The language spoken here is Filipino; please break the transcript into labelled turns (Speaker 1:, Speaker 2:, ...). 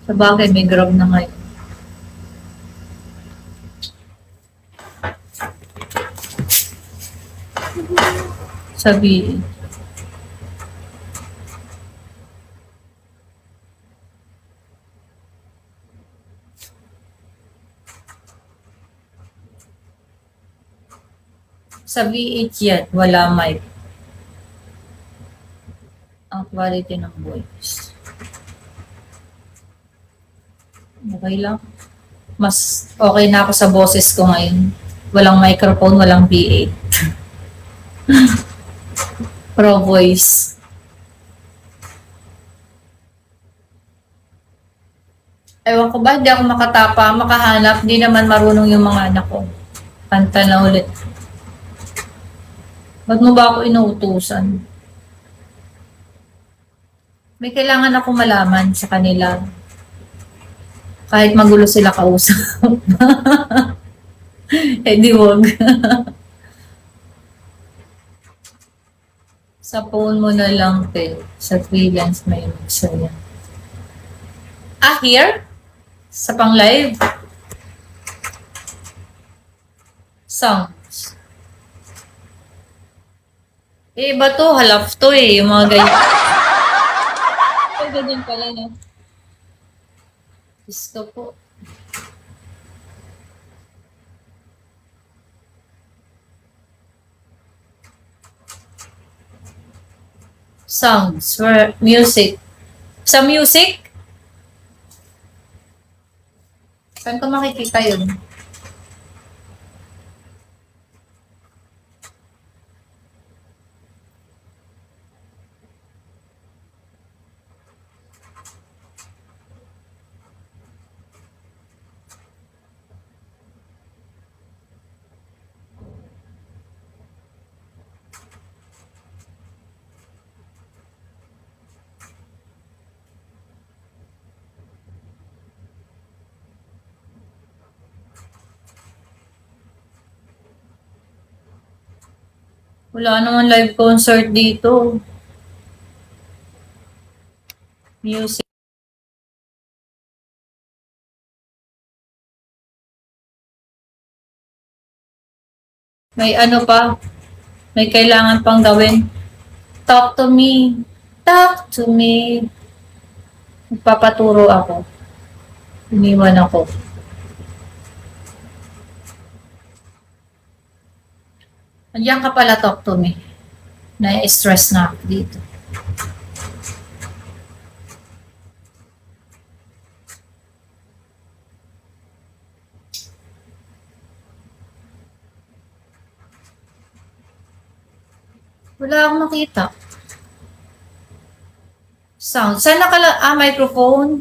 Speaker 1: Sabagay, may Grab na ngayon. Sabihin. Sa V8 yan, wala mic. Ang quality ng voice. Okay lang. Mas okay na ako sa boses ko ngayon. Walang microphone, walang V8. Pro voice. Ewan ko ba, hindi ako makahanap. Hindi naman marunong yung mga anak ko. Kanta na ulit. Ba't mo ba ako inuutusan? May kailangan ako malaman sa kanila. Kahit magulo sila kausap. Eh di wag. Sa phone mo na lang, te. Sa freelance may mixer yan. Ah, here? Sa pang live? Sounds. Eh, iba to, halaf to eh, yung mga ganyan. Ay, ganyan pala, no? Gusto po. Sounds for music. Sa music? Saan ko makikita yun? Wala naman live concert dito. Music. May ano pa, may kailangan pang gawin. Talk to me. Talk to me. Magpapaturo ako. Iniwan ako. Andiyan ka pala, talk to me. Na-stress na ako dito. Wala akong makita. Sound. Saan microphone?